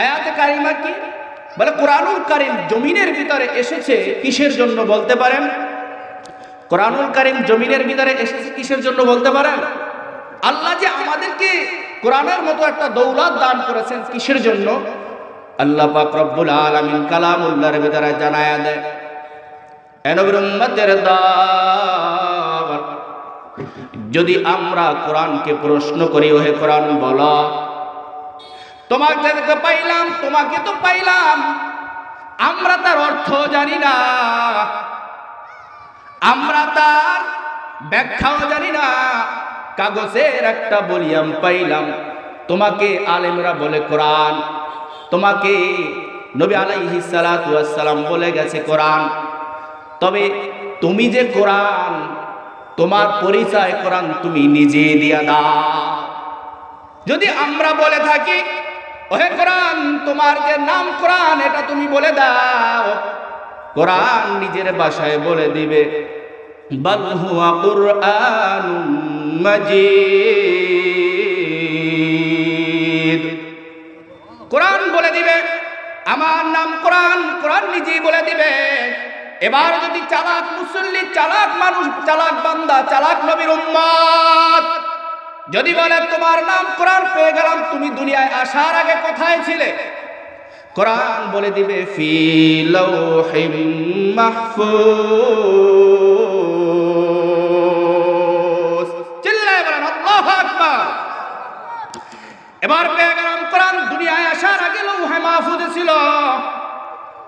আয়াতে কারিমা কি বলে? কোরআনুল কারীম জমিনের ভিতরে এসেছে কিসের জন্য বলতে পারেন? কোরআনুল কারীম জমিনের ভিতরে এসেছে কিসের জন্য বলতে পারেন? আল্লাহ যে আমাদেরকে কোরআনের মতো একটা দৌলত দান করেছেন কিসের জন্য? আল্লাহ পাক রব্বুল আলামিন কালামুল্লাহর ভিতরে জানায়া দেয়, এ নবীর উম্মতের দল, যদি আমরা কোরআনকে প্রশ্ন করি, ওহে কোরআন বলো, তোমাকে তো পাইলাম, তোমাকে তো পাইলাম, আমরা তার অর্থ জানি না, আমরা তার ব্যাখ্যাও জানি না, কাগজের একটা বলিয়াম পাইলাম, তোমাকে আলেমরা বলে কোরআন, তোমাকে নবী আলাইহিস সালাতু ওয়াস সালাম বলে গেছে কোরআন, তবে তুমি যে কোরআন, তোমার পরিচয় কোরআন তুমি নিজে দিয়া দাও। যদি আমরা বলে থাকি ওহে কোরআন তোমার যে নাম কোরআন এটা তুমি বলে দাও, কোরআন নিজের ভাষায় বলে দিবে বাল হুয়া কুরআনুম মাজিদ। কোরআন বলে দিবে আমার নাম কোরআন, কোরআন নিজেই বলে দিবে। এবার যদি চালাক মুসল্লি, চালাক মানুষ, চালাক বান্দা, চালাক নবীর উম্মত যদি বলে তোমার নাম কোরআন পেয়ে গেলাম, তুমি দুনিয়ায় আসার আগে কোথায় ছিলে? কোরআন বলে দিবে ফি লাউহিম মাহফুজ। চিল্লায় বলেন আল্লাহু আকবার। এবার পেয়ে গেলাম কোরআন দুনিয়ায় আসার আগে লৌহে মাহফুজে ছিল।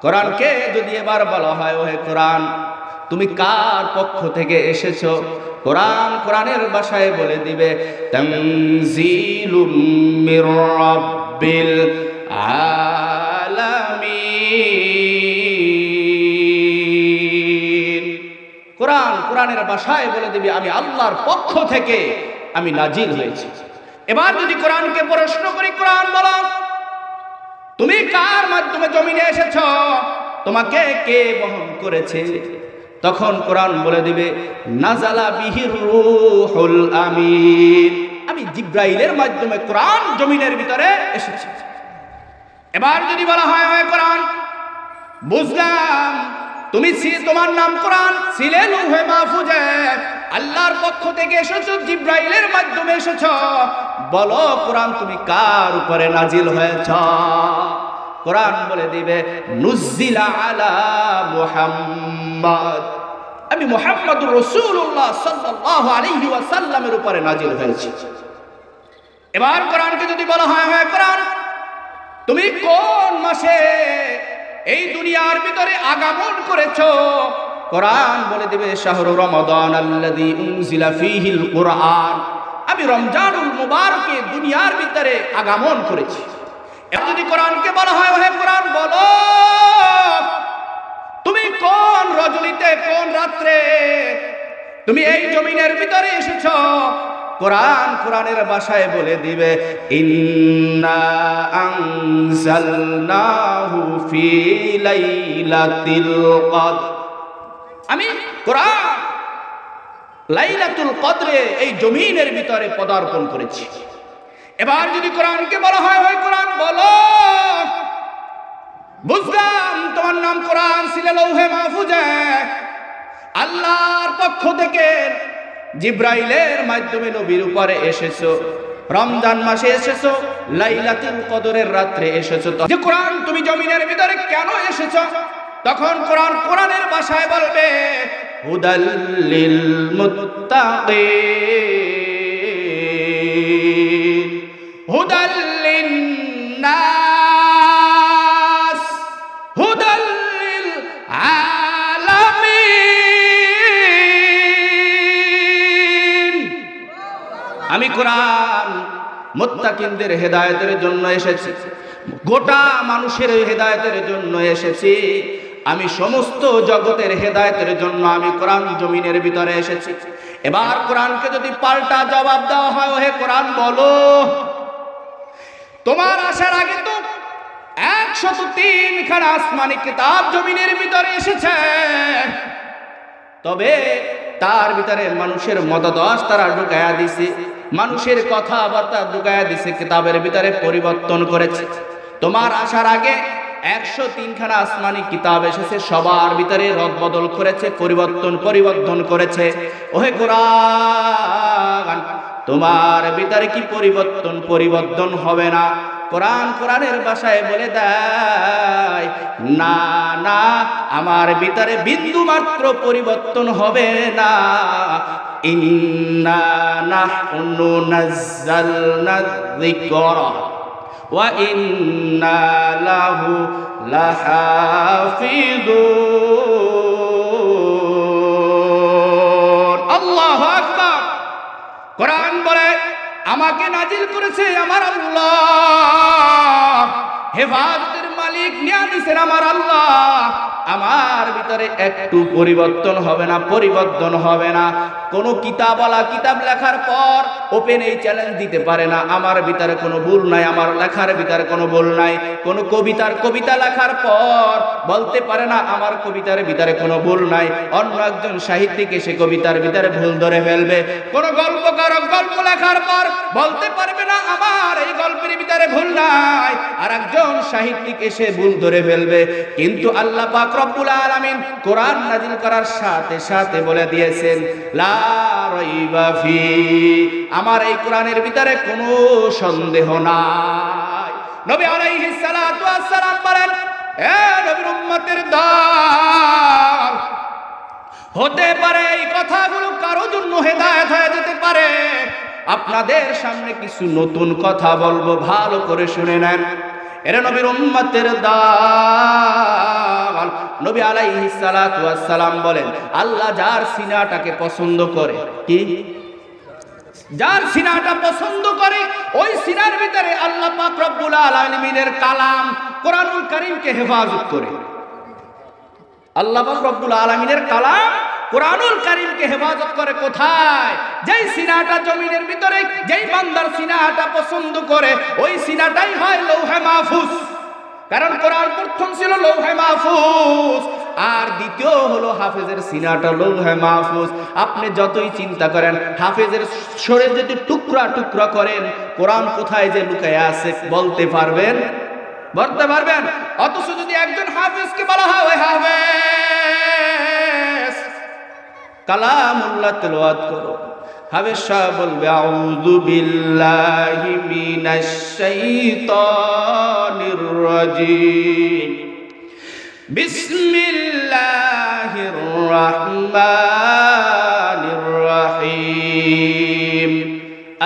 কোরআনকে যদি এবার বলা হয় ওহে কোরআন তুমি কার পক্ষ থেকে এসেছো, কোরআন কোরআনের ভাষায় বলে দিবে তানজিলুম মির রাব্বিল আলামিন। কোরআন কোরআনের ভাষায় বলে দিবে আমি আল্লাহর পক্ষ থেকে আমি নাজিল হয়েছি। এবার যদি কোরআনকে প্রশ্ন করি, কোরআন বলো তুমি কার মাধ্যমে জমিনে এসেছ, তোমাকে কে বহন করেছে? তখন কোরআন বলে দিবে নাজালা বিহির রূহুল আমিন, আমি জিব্রাইলের মাধ্যমে কোরআন জমিনের ভিতরে এসেছি। এবার যদি বলা হয় ওহে কোরআন বুঝলাম তুমি তোমার নাম কোরআন ছিলে লৌহে মাহফুজে, আল্লাহর পক্ষ থেকে এসেছো, জিব্রাইলের মাধ্যমে এসেছো, বলো কোরআন তুমি কার উপরে নাজিল হয়েছ? কোরআন বলে দিবে নুজ্জিলা আলা মুহাম্মদ, আমি মুহাম্মদুর রাসূলুল্লাহ সাল্লাল্লাহু আলাইহি ওয়াসাল্লামের উপরে নাজিল হয়েছি। এবার কোরআনকে যদি বলা হয় হে কোরআন তুমি কোন মাসে এই দুনিয়ার ভিতরে আগমন করেছো? কোরআন বলে দিবে শাহরু রমাদান আল্লাযী উনজিলা ফীহিল কুরআন, আমি রমজানুল মুবারকে দুনিয়ার ভিতরে আগমন করেছি। এবার যদি কোরআনকে বলা হয় হে কোরআন বলো তুমি কোন রজনীতে, কোন রাত্রে তুমি এই জমিনের ভিতরে এসেছো? কোরআন কোরআনের ভাষায় বলে দিবে ইন্না আনজালনাহু ফি লাইলাতিল কদর, আমি কোরআন লাইলাতুল কদরে এই জমিনের ভিতরে পদার্পণ করেছি। এবার যদি কোরআনকে বলা হয় ওই কোরআন বলো বুঝলাম তোমার নাম কোরআন ছিল লৌহে মাহফুজে, আল্লাহর পক্ষ থেকে জিব্রাইলের মাধ্যমে নবীর উপরে এসেছো, রমজান মাসে এসেছো, লাইলাতুল কদরের রাত্রে এসেছো, যে কোরআন তুমি জমিনের ভিতরে কেন এসেছো? তখন কোরআন কোরআনের ভাষায় বলবে হুদাল লিল মুত্তাকিন, হুদাল লিন্নাস, হুদাল লিল আলামিন। আমি কোরআন মুত্তাকিনদের হেদায়েতের জন্য এসেছি, গোটা মানুষের হেদায়েতের জন্য এসেছি, আমি সমস্ত জগতের হেদায়েতের জন্য আমি কোরআন জমিনের ভিতরে এসেছি। এবার কোরআনকে যদি পাল্টা জবাব দেওয়া হয় হে কোরআন বলো তোমার আসার আগে তো 103 খানা আসমানি কিতাব জমিনের ভিতরে এসেছে, তবে তার ভিতরে মানুষের মতদশ তারা ঢুকায়া দিছে, মানুষের কথাবার্তা ঢুকায়া দিছে, কিতাবের ভিতরে পরিবর্তন করেছে। তোমার আসার আগে 103 খানা আসমানি কিতাব এসেছে, সবার ভিতরে রদবদল করেছে, পরিবর্তন করেছে। ওহে কোরআন, তোমার ভিতরে কি পরিবর্তন হবে না? কোরআনের ভাষায় বলে দেয়, না না, আমার ভিতরে বিন্দু মাত্র পরিবর্তন হবে না। ইন্না নাহনু নাযালনা যিকরা ওয়া ইন্না লাহু লাহাফিযুন। আল্লাহু আকবার। কোরআন বলে, আমাকে নাজিল করেছে আমার আল্লাহ, হেফাজতের মালিক নিয়ে দিয়েছেন আমার আল্লাহ। আমার ভিতরে একটু পরিবর্তন হবে না। কোন কিতাবওয়ালা কিতাব লেখার পর ওপেন এই চ্যালেঞ্জ দিতে পারে না আমার ভিতরে কোনো ভুল নাই, আমার লেখার ভিতরে কোনো ভুল নাই। কোন কবিতা লেখার পর বলতে পারে না আমার কবিতার ভিতরে কোনো ভুল নাই। অন্য একজন সাহিত্যিক এসে কবিতার ভিতরে ভুল ধরে ফেলবে। কোন গল্পকারক গল্প লেখার পর বলতে পারবে না আমার এই গল্পের ভিতরে ভুল নাই, আর একজন সাহিত্যিক এসে ভুল ধরে ফেলবে। কিন্তু আল্লাহ পাক রব্বুল আলামিন কোরআন নাজিল করার সাথে সাথে বলে দিয়েছেন, লা রাইবা ফি, আমার এই কোরআনের ভিতরে কোনো সন্দেহ নাই। নবী আলাইহিস সালাতু ওয়াস সালাম বলেন, এ নবীর উম্মতের দল, হতে পারে এই কথাগুলো কারো জন্য হেদায়েত হয়ে যেতে পারে। আপনাদের সামনে কিছু নতুন কথা বলবো, ভালো করে শুনে নেন। এরা নবীর উম্মতের দল। নবী আলাইহিস সালাতু ওয়াস সালাম বলেন, আল্লাহ যার সিনাটাকে পছন্দ করে, কি যার সিনাটা পছন্দ করে, ওই সিনার ভিতরে আল্লাহ পাক রব্বুল আলামিনের কালাম কোরআনুল কারীমকে হেফাজত করে। আল্লাহ পাক রব্বুল আলামিনের কালাম কোরআনুল কারীমকে হেফাজত করে কোথায়? যেই সিনাটা জমিনের ভিতরে, যেই বান্দার সিনাটা পছন্দ করে, ওই সিনাটাই হয় লৌহে মাহফুজ। কারণ কোরআন প্রথম ছিল লৌহে মাহফুজ, আর দ্বিতীয় হলো হাফেজের সিনাটা লৌহে মাহফুজ। আপনি যতই চিন্তা করেন, হাফেজের শরীর যদি টুকরা করেন, কোরআন কোথায় যে লুকায় আছে বলতে পারবেন? অথচ যদি একজন হাফেজকে বলা হয়, ওই হাফেজ কালামুল্লাহ তেলাওয়াত করো, হাফেজ সাহেব বলবে, আউযু বিল্লাহি মিনাশ শাইতানির রাজিম, বিসমিল্লাহির রাহমানির রাহিম,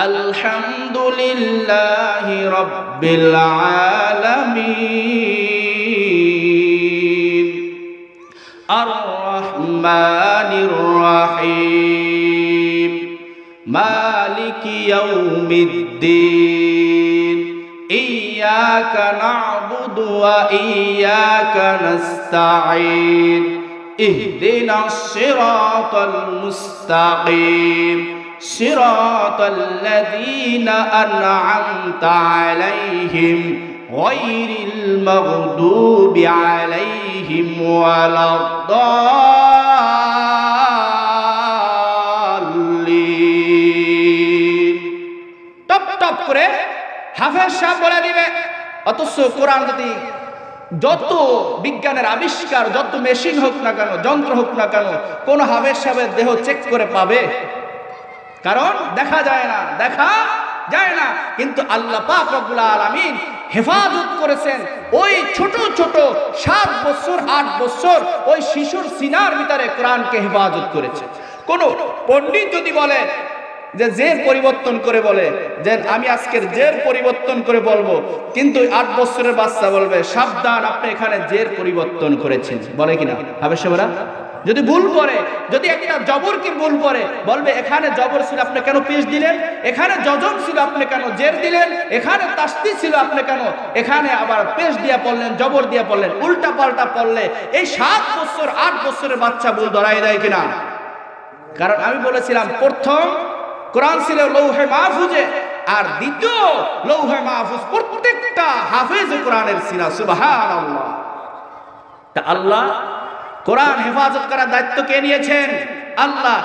আলহামদুলিল্লাহি রাব্বিল আলামিন, আর রহমানির রহিম, মালিকি ইয়াউমিদ্দিন, ইয়্যাকা না'বুদু ওয়া ইয়্যাকা নাস্তাঈন, ইহদিনাস সিরাতাল মুস্তাকিম, সিরাতাল্লাযীনা আন'আমতা আলাইহিম গায়রিল মাগদুবি আলাইহিম ওয়ালাদ-দাল্লিন। টপ করে হাফেজ সাহেব বলে দিবে। অথচ কোরআন যদি যত বিজ্ঞানের আবিষ্কার, যত মেশিন হোক না কেন, যন্ত্র হোক না কেন, কোন হাফেজ সাহেবের দেহ চেক করে পাবে? কারণ দেখা যায় না। কিন্তু আল্লাহ পাক রব্বুল আলামিন হেফাজত করেছেন ওই ছোট 7 বছর 8 বছর ওই শিশুর সিনার ভিতরে কোরআনকে হেফাজত করেছে। কোন পণ্ডিত যদি বলে যে জের পরিবর্তন করে বলে যে আমি আজকের জের পরিবর্তন করে বলবো, কিন্তু 8 বছরের বাচ্চা বলবে, সাবধান, আপনি এখানে জের পরিবর্তন করেছেন, বলে কিনা হাফেজ সাহেবরা? যদি ভুল করে, যদি একটা জবরকে ভুল করে, বলবে এখানে জবর ছিল আপনি কেন পেশ দিলেন, এখানে জজম ছিল আপনি কেন জের দিলেন, এখানে তাসদীদ ছিল আপনি কেন এখানে আবার পেশ দিয়া পড়লেন, জবর দিয়া পড়লেন, উল্টা পাল্টা পড়লে এই 7 বছর 8 বছরের বাচ্চা ভুল ধরাই দেয় কিনা? কারণ আমি বলেছিলাম, প্রথম কোরআন ছিল লৌহে মাহফুজে, আর দ্বিতীয় লৌহে মাহফুজ প্রত্যেকটা হাফেজ কোরআনের সিনা। সুবহানাল্লাহ। তা আল্লাহ কোরআন হেফাজত করার দায়িত্ব কে নিয়েছেন? আল্লাহ।